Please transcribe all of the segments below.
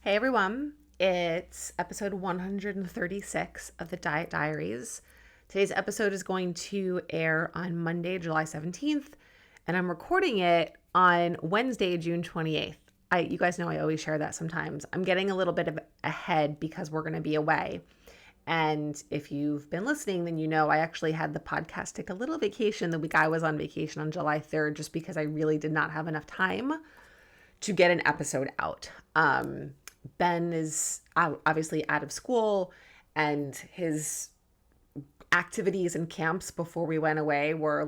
Hey everyone, it's episode 136 of the Diet Diaries. Today's episode is going to air on Monday, July 17th, and I'm recording it on Wednesday, June 28th. You guys know I always share that sometimes. I'm getting a little bit of ahead because we're going to be away. And if you've been listening, then you know I actually had the podcast take a little vacation the week I was on vacation on July 3rd, just because I really did not have enough time to get an episode out. Ben is obviously out of school, and his activities and camps before we went away were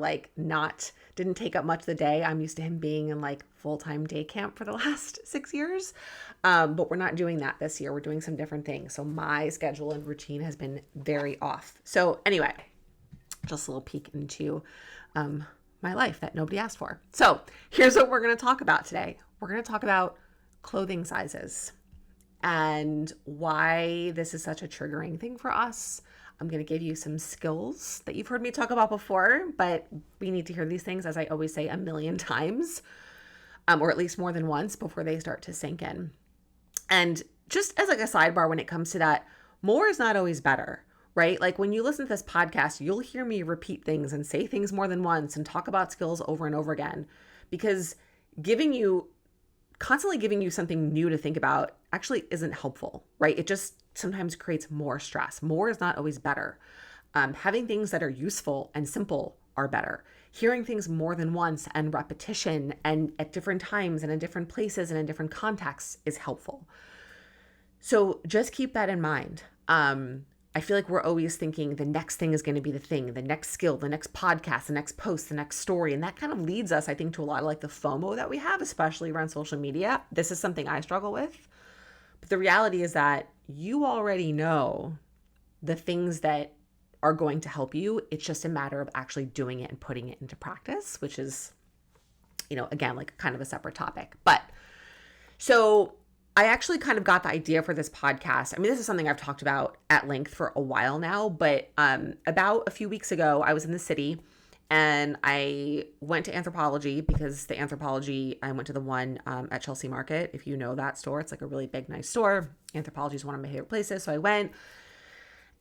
didn't take up much of the day. I'm used to him being in full-time day camp for the last 6 years. But we're not doing that this year. We're doing some different things. So my schedule and routine has been very off. So anyway, just a little peek into my life that nobody asked for. So here's what we're going to talk about today. We're going to talk about clothing sizes and why this is such a triggering thing for us. I'm going to give you some skills that you've heard me talk about before, but we need to hear these things, as I always say, a million times, or at least more than once before they start to sink in. And just as a sidebar, when it comes to that, more is not always better, right? Like when you listen to this podcast, you'll hear me repeat things and say things more than once and talk about skills over and over again, because constantly giving you something new to think about actually isn't helpful, right? It just sometimes creates more stress. More is not always better. Having things that are useful and simple are better. Hearing things more than once and repetition and at different times and in different places and in different contexts is helpful. So just keep that in mind. I feel like we're always thinking the next thing is going to be the thing, the next skill, the next podcast, the next post, the next story. And that kind of leads us, I think, to a lot of the FOMO that we have, especially around social media. This is something I struggle with. But the reality is that you already know the things that are going to help you. It's just a matter of actually doing it and putting it into practice, which is, again, kind of a separate topic. But so I actually kind of got the idea for this podcast. I mean, this is something I've talked about at length for a while now, but about a few weeks ago, I was in the city and I went to Anthropologie, because I went to the one at Chelsea Market. If you know that store, it's a really big, nice store. Anthropologie is one of my favorite places. So I went,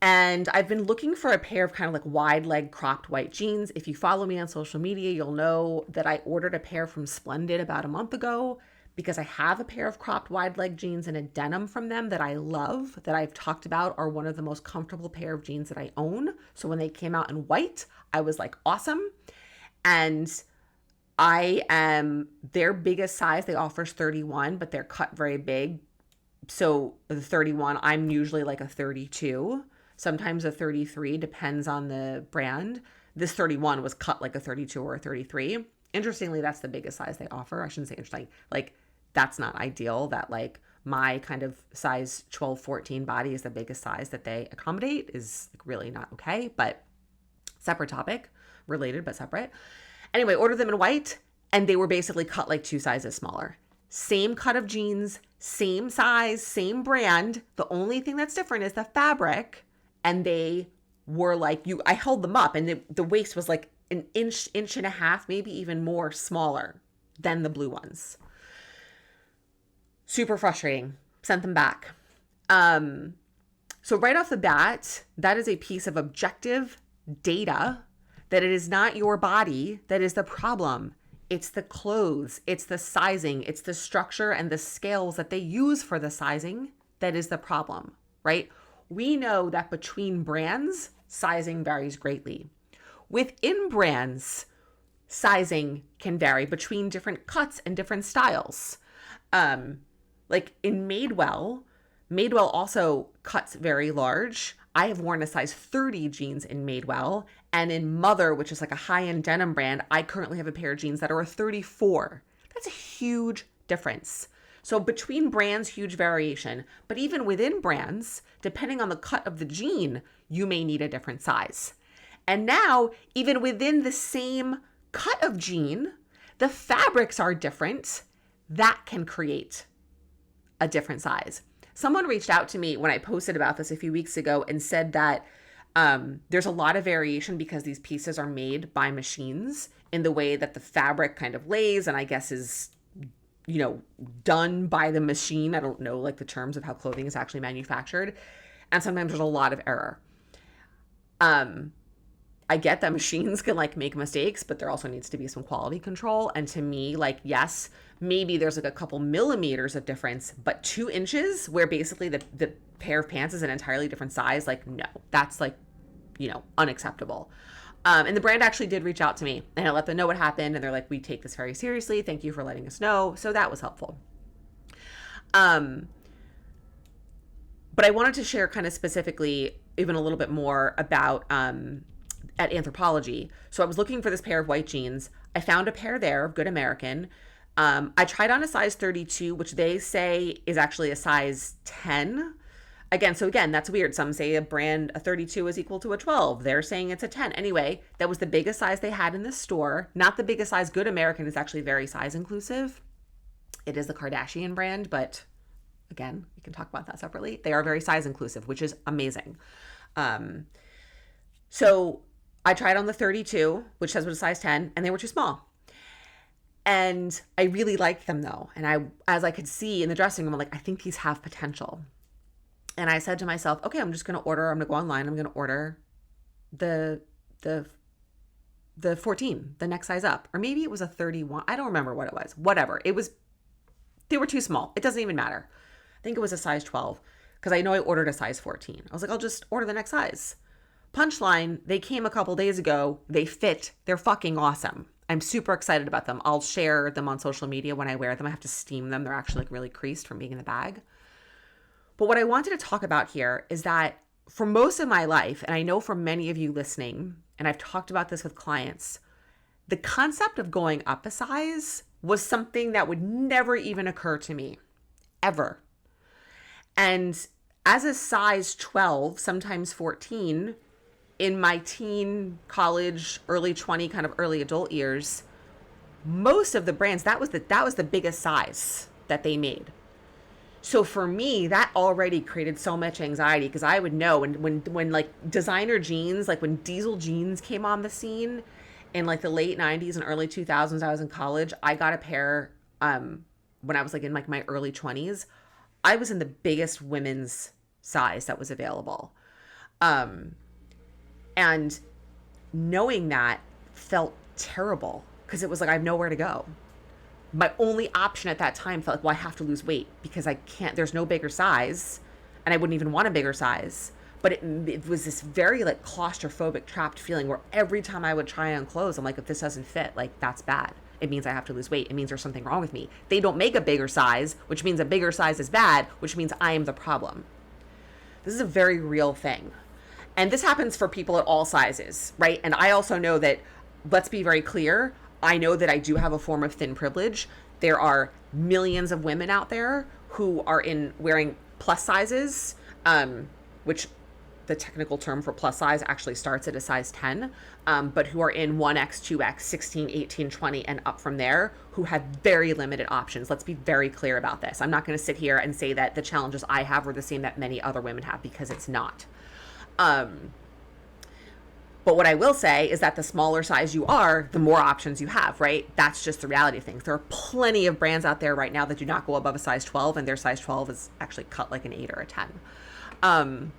and I've been looking for a pair of kind of wide leg cropped white jeans. If you follow me on social media, you'll know that I ordered a pair from Splendid about a month ago, because I have a pair of cropped wide leg jeans and a denim from them that I love, that I've talked about are one of the most comfortable pair of jeans that I own. So when they came out in white, I was awesome. And I am their biggest size. They offers 31, but they're cut very big. So the 31, I'm usually a 32, sometimes a 33, depends on the brand. This 31 was cut like a 32 or a 33. Interestingly, that's the biggest size they offer. I shouldn't say interesting. That's not ideal, that my kind of size 12, 14 body is the biggest size that they accommodate, is really not okay, but separate topic, related but separate. Anyway, ordered them in white, and they were basically cut 2 sizes smaller. Same cut of jeans, same size, same brand. The only thing that's different is the fabric, and they were I held them up, and the waist was an inch and a half, maybe even more smaller than the blue ones. Super frustrating. Sent them back. So right off the bat, that is a piece of objective data that it is not your body that is the problem. It's the clothes, it's the sizing, it's the structure and the scales that they use for the sizing that is the problem, right? We know that between brands, sizing varies greatly. Within brands, sizing can vary between different cuts and different styles. In Madewell also cuts very large. I have worn a size 30 jeans in Madewell, and in Mother, which is a high-end denim brand, I currently have a pair of jeans that are a 34. That's a huge difference. So between brands, huge variation. But even within brands, depending on the cut of the jean, you may need a different size. And now, even within the same cut of jean, the fabrics are different. That can create a different size. Someone reached out to me when I posted about this a few weeks ago and said that there's a lot of variation because these pieces are made by machines in the way that the fabric kind of lays and I guess is you know, done by the machine. I don't know like the terms of how clothing is actually manufactured. And sometimes there's a lot of error. I get that machines can like make mistakes, but there also needs to be some quality control. And to me, like, yes, maybe there's like a couple millimeters of difference, but 2 inches where basically the pair of pants is an entirely different size, like, no, that's like, you know, unacceptable. And the brand actually did reach out to me and I let them know what happened. And they're like, we take this very seriously. Thank you for letting us know. So that was helpful. But I wanted to share kind of specifically even a little bit more about at Anthropologie. So I was looking for this pair of white jeans. I found a pair there of Good American. I tried on a size 32, which they say is actually a size 10. Again, that's weird. Some say a 32 is equal to a 12. They're saying it's a 10. Anyway, that was the biggest size they had in the store. Not the biggest size. Good American is actually very size inclusive. It is the Kardashian brand, but again, we can talk about that separately. They are very size inclusive, which is amazing. So I tried on the 32, which says it was a size 10, and they were too small. And I really liked them though. And as I could see in the dressing room, I'm like, I think these have potential. And I said to myself, okay, I'm going to go online. I'm going to order the 14, the next size up. Or maybe it was a 31. I don't remember what it was. Whatever. They were too small. It doesn't even matter. I think it was a size 12 because I know I ordered a size 14. I was like, I'll just order the next size. Punchline, they came a couple days ago. They fit. They're fucking awesome. I'm super excited about them. I'll share them on social media when I wear them. I have to steam them. They're actually like really creased from being in the bag. But what I wanted to talk about here is that for most of my life, and I know for many of you listening, and I've talked about this with clients, the concept of going up a size was something that would never even occur to me, ever. And as a size 12, sometimes 14, in my teen, college, early 20, kind of early adult years, most of the brands, that was the biggest size that they made. So for me, that already created so much anxiety because I would know when like designer jeans, like when diesel jeans came on the scene in like the late 90s and early 2000s, I was in college. I got a pair when I was like in like my early 20s. I was in the biggest women's size that was available. And knowing that felt terrible because it was like I have nowhere to go. My only option at that time felt like, well, I have to lose weight because I can't, there's no bigger size and I wouldn't even want a bigger size. But it was this very like claustrophobic trapped feeling where every time I would try on clothes, I'm like, if this doesn't fit, like that's bad. It means I have to lose weight. It means there's something wrong with me. They don't make a bigger size, which means a bigger size is bad, which means I am the problem. This is a very real thing. And this happens for people at all sizes, right? And I also know that, let's be very clear, I know that I do have a form of thin privilege. There are millions of women out there who are wearing plus sizes, which the technical term for plus size actually starts at a size 10, but who are in 1X, 2X, 16, 18, 20, and up from there, who have very limited options. Let's be very clear about this. I'm not going to sit here and say that the challenges I have are the same that many other women have because it's not. But what I will say is that the smaller size you are, the more options you have, right? That's just the reality of things. There are plenty of brands out there right now that do not go above a size 12, and their size 12 is actually cut like an 8 or a 10.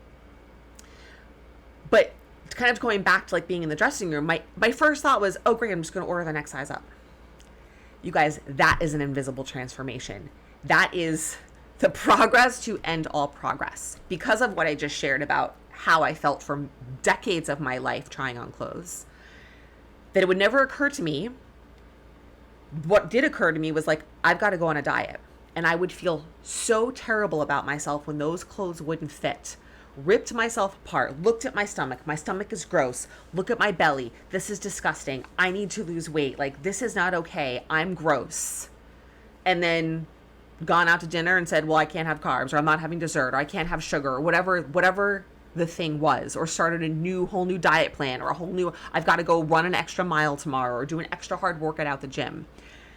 But kind of going back to like being in the dressing room, my first thought was, oh great, I'm just going to order the next size up. You guys, that is an invisible transformation. That is the progress to end all progress. Because of what I just shared about how I felt for decades of my life trying on clothes, that it would never occur to me. What did occur to me was like, I've got to go on a diet. And I would feel so terrible about myself when those clothes wouldn't fit. Ripped myself apart, looked at my stomach. My stomach is gross. Look at my belly. This is disgusting. I need to lose weight. Like, this is not okay. I'm gross. And then gone out to dinner and said, well, I can't have carbs, or I'm not having dessert, or I can't have sugar, or whatever the thing was, or started a whole new diet plan, or I've got to go run an extra mile tomorrow, or do an extra hard workout at the gym.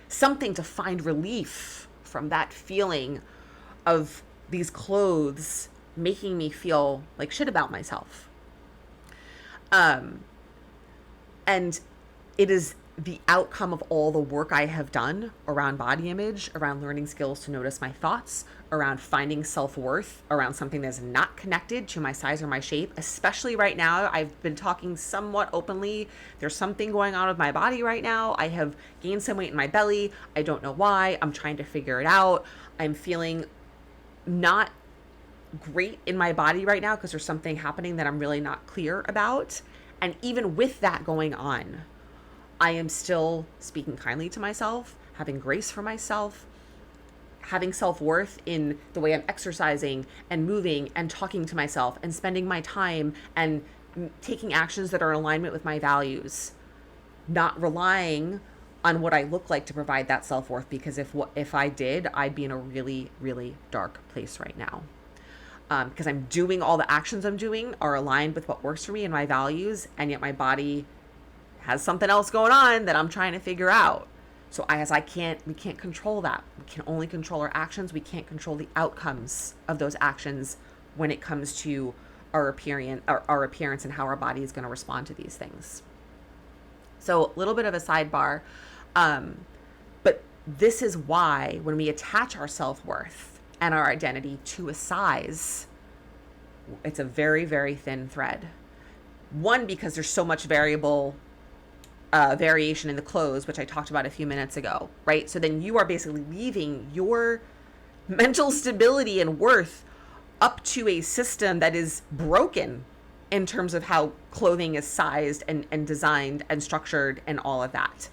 Something to find relief from that feeling of these clothes making me feel like shit about myself. And it is the outcome of all the work I have done around body image, around learning skills to notice my thoughts, around finding self-worth, around something that's not connected to my size or my shape, especially right now. I've been talking somewhat openly. There's something going on with my body right now. I have gained some weight in my belly. I don't know why. I'm trying to figure it out. I'm feeling not great in my body right now because there's something happening that I'm really not clear about. And even with that going on, I am still speaking kindly to myself, having grace for myself, having self-worth in the way I'm exercising and moving and talking to myself and spending my time and taking actions that are in alignment with my values, not relying on what I look like to provide that self-worth, because if I did, I'd be in a really, really dark place right now. Because I'm doing all the actions I'm doing are aligned with what works for me and my values, and yet my body has something else going on that I'm trying to figure out. So we can't control that. We can only control our actions. We can't control the outcomes of those actions when it comes to our appearance and how our body is going to respond to these things. So a little bit of a sidebar, but this is why when we attach our self-worth and our identity to a size, it's a very, very thin thread. One, because there's so much variation in the clothes, which I talked about a few minutes ago, right? So then you are basically leaving your mental stability and worth up to a system that is broken in terms of how clothing is sized and designed and structured and all of that.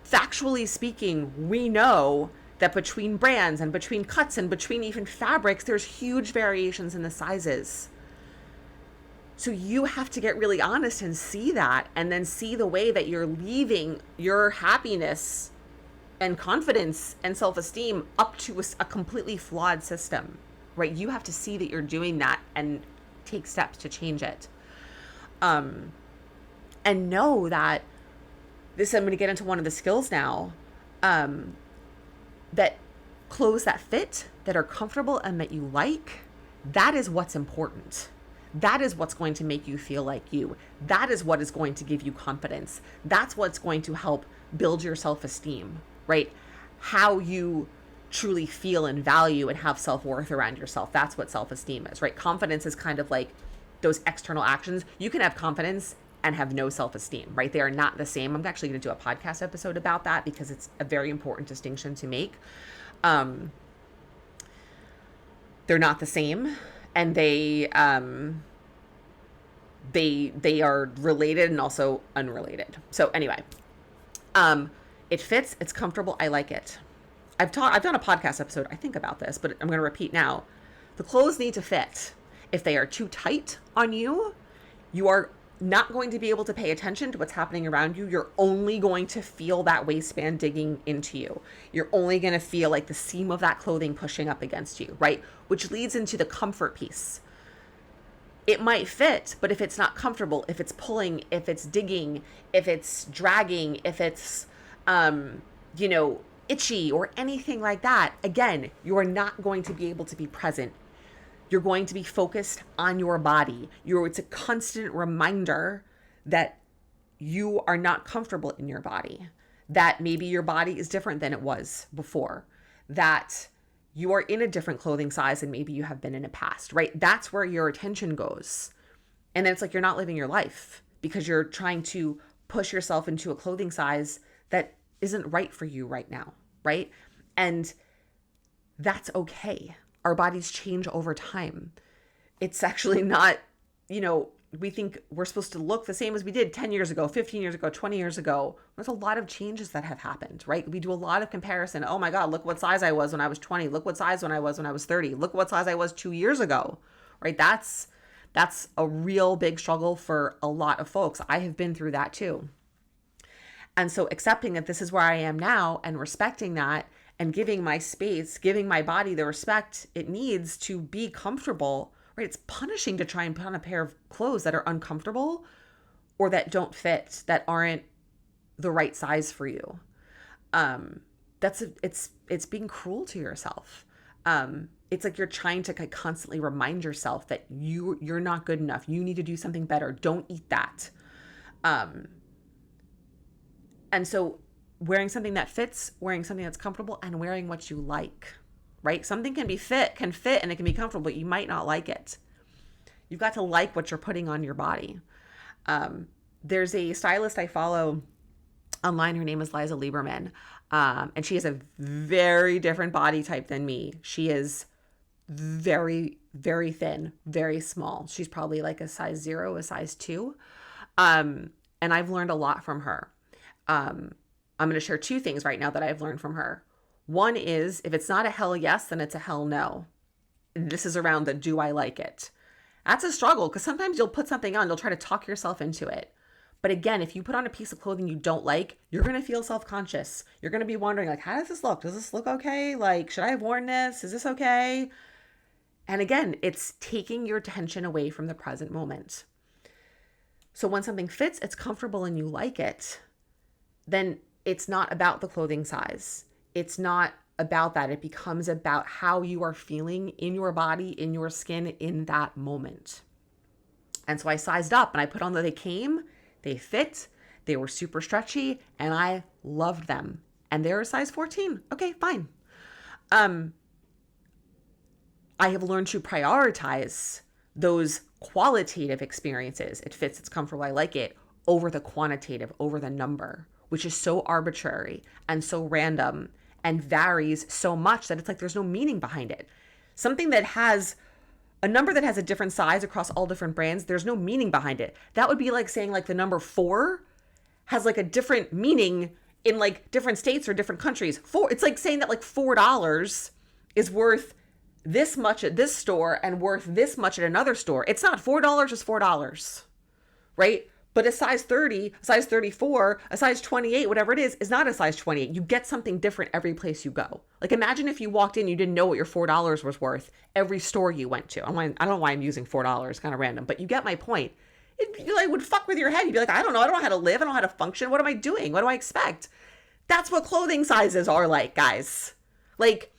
Factually speaking, we know that between brands and between cuts and between even fabrics, there's huge variations in the sizes. So you have to get really honest and see that, and then see the way that you're leaving your happiness and confidence and self-esteem up to a completely flawed system, right? You have to see that you're doing that and take steps to change it. And know that I'm going to get into one of the skills now, that clothes that fit, that are comfortable and that you like, that is what's important. That is what's going to make you feel like you. That is what is going to give you confidence. That's what's going to help build your self-esteem, right? How you truly feel and value and have self-worth around yourself. That's what self-esteem is, right? Confidence is kind of like those external actions. You can have confidence and have no self-esteem, right? They are not the same. I'm actually going to do a podcast episode about that because it's a very important distinction to make. They're not the same. And they are related and also unrelated. So anyway, it fits, it's comfortable, I like it. I've done a podcast episode, I think, about this, but I'm going to repeat now. The clothes need to fit. If they are too tight on you, you are not going to be able to pay attention to what's happening around you. You're only going to feel that waistband digging into you. You're only going to feel like the seam of that clothing pushing up against you, right? Which leads into the comfort piece. It might fit, but if it's not comfortable, if it's pulling, if it's digging, if it's dragging, if it's, itchy or anything like that, again, you are not going to be able to be present. You're going to be focused on your body. It's a constant reminder that you are not comfortable in your body, that maybe your body is different than it was before, that you are in a different clothing size than maybe you have been in the past, right? That's where your attention goes. And then it's like you're not living your life because you're trying to push yourself into a clothing size that isn't right for you right now, right? And that's okay. Our bodies change over time. It's actually not, we think we're supposed to look the same as we did 10 years ago, 15 years ago, 20 years ago. There's a lot of changes that have happened, right? We do a lot of comparison. Oh my God, look what size I was when I was 20. Look what size I was when I was 30. Look what size I was 2 years ago, right? That's a real big struggle for a lot of folks. I have been through that too. And so accepting that this is where I am now and respecting that and giving my space, giving my body the respect it needs to be comfortable, right? It's punishing to try and put on a pair of clothes that are uncomfortable or that don't fit, that aren't the right size for you. It's being cruel to yourself. It's like you're trying to constantly remind yourself that you're not good enough. You need to do something better. Don't eat that. And so wearing something that fits, wearing something that's comfortable, and wearing what you like, right? Something can fit, and it can be comfortable, but you might not like it. You've got to like what you're putting on your body. There's a stylist I follow online. Her name is Liza Lieberman. And she has a very different body type than me. She is very, very thin, very small. She's probably like a size 0, a size 2. And I've learned a lot from her. I'm going to share 2 things right now that I've learned from her. One is, if it's not a hell yes, then it's a hell no. And this is around the do I like it? That's a struggle, because sometimes you'll put something on, you'll try to talk yourself into it. But again, if you put on a piece of clothing you don't like, you're going to feel self-conscious. You're going to be wondering, like, how does this look? Does this look okay? Like, should I have worn this? Is this okay? And again, it's taking your attention away from the present moment. So when something fits, it's comfortable, and you like it, then it's not about the clothing size. It's not about that. It becomes about how you are feeling in your body, in your skin, in that moment. And so I sized up and I put on that they came, they fit, they were super stretchy, and I loved them. And they're a size 14. Okay, fine. I have learned to prioritize those qualitative experiences. It fits, it's comfortable, I like it, over the quantitative, over the number, which is so arbitrary and so random and varies so much that it's like there's no meaning behind it. Something that has a number that has a different size across all different brands, there's no meaning behind it. That would be like saying like the number 4 has like a different meaning in like different states or different countries. It's like saying that like $4 is worth this much at this store and worth this much at another store. It's not. $4 is $4, right? But a size 30, a size 34, a size 28, whatever it is not a size 28. You get something different every place you go. Like imagine if you walked in, you didn't know what your $4 was worth every store you went to. I don't know why I'm using $4, kind of random, but you get my point. It would fuck with your head. You'd be like, I don't know how to live. I don't know how to function. What am I doing? What do I expect? That's what clothing sizes are like, guys. Like,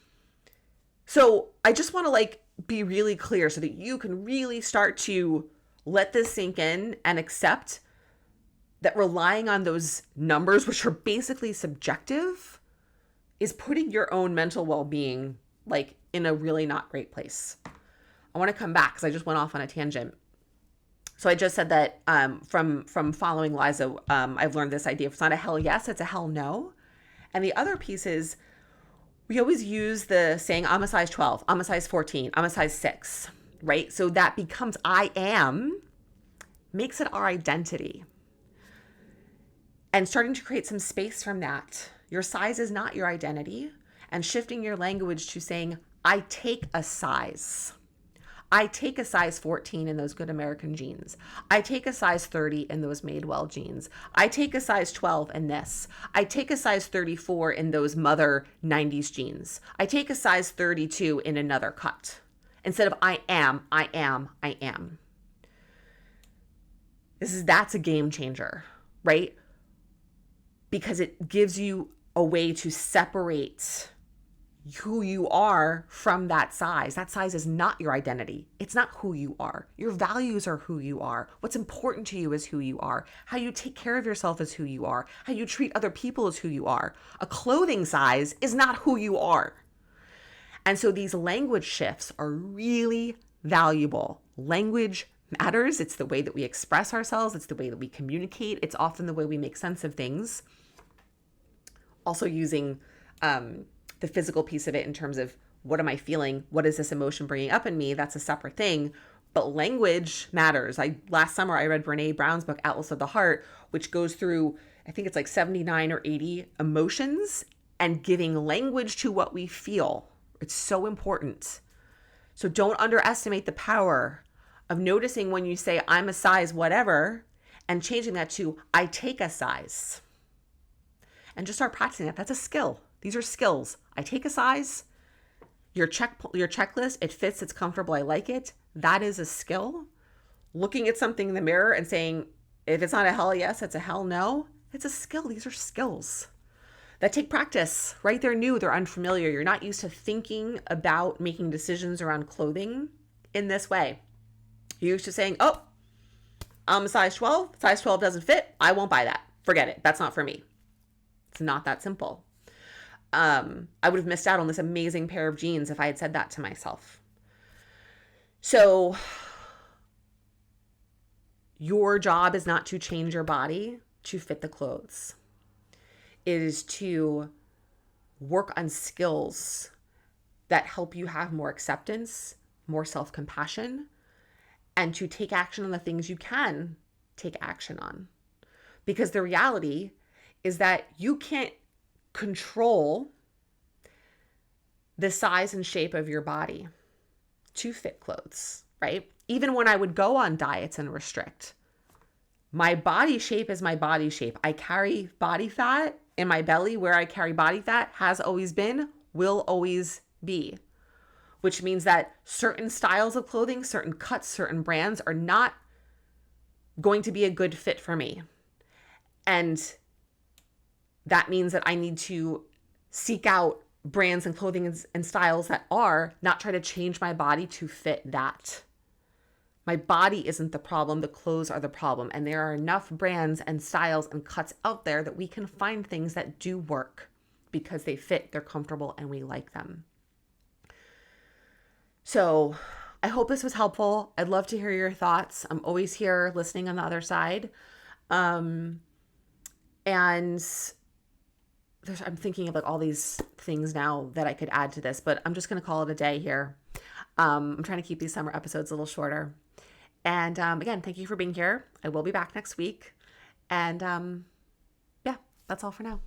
so I just want to like be really clear so that you can really start to let this sink in and accept that relying on those numbers, which are basically subjective, is putting your own mental well-being like in a really not great place. I want to come back because I just went off on a tangent. So I just said that from following Liza, I've learned this idea. If it's not a hell yes, it's a hell no. And the other piece is we always use the saying, I'm a size 12, I'm a size 14, I'm a size 6, right? So that becomes I am, makes it our identity. And starting to create some space from that. Your size is not your identity. And shifting your language to saying, I take a size. I take a size 14 in those Good American jeans. I take a size 30 in those Madewell jeans. I take a size 12 in this. I take a size 34 in those Mother 90s jeans. I take a size 32 in another cut. Instead of I am. That's a game changer, right? Because it gives you a way to separate who you are from that size. That size is not your identity. It's not who you are. Your values are who you are. What's important to you is who you are. How you take care of yourself is who you are. How you treat other people is who you are. A clothing size is not who you are. And so these language shifts are really valuable. Language matters. It's the way that we express ourselves. It's the way that we communicate. It's often the way we make sense of things. Also using the physical piece of it in terms of what am I feeling? What is this emotion bringing up in me? That's a separate thing. But language matters. Last summer, I read Brene Brown's book, Atlas of the Heart, which goes through, I think it's like 79 or 80 emotions and giving language to what we feel. It's so important. So don't underestimate the power of noticing when you say, I'm a size whatever, and changing that to, I take a size. And just start practicing that. That's a skill. These are skills. I take a size, your checklist, it fits, it's comfortable, I like it. That is a skill. Looking at something in the mirror and saying, if it's not a hell yes, it's a hell no. It's a skill. These are skills that take practice, right? They're new, they're unfamiliar. You're not used to thinking about making decisions around clothing in this way. You're used to saying, oh, I'm a size 12. Size 12 doesn't fit. I won't buy that. Forget it. That's not for me. It's not that simple. I would have missed out on this amazing pair of jeans if I had said that to myself. So your job is not to change your body to fit the clothes. It is to work on skills that help you have more acceptance, more self-compassion, and to take action on the things you can take action on. Because the reality is that you can't control the size and shape of your body to fit clothes, right? Even when I would go on diets and restrict, my body shape is my body shape. I carry body fat in my belly. Where I carry body fat has always been, will always be, which means that certain styles of clothing, certain cuts, certain brands are not going to be a good fit for me. And that means that I need to seek out brands and clothing and styles that are, not try to change my body to fit that. My body isn't the problem, the clothes are the problem. And there are enough brands and styles and cuts out there that we can find things that do work because they fit, they're comfortable, and we like them. So I hope this was helpful. I'd love to hear your thoughts. I'm always here listening on the other side. And I'm thinking of like all these things now that I could add to this, but I'm just going to call it a day here. I'm trying to keep these summer episodes a little shorter. And again, thank you for being here. I will be back next week. And yeah, that's all for now.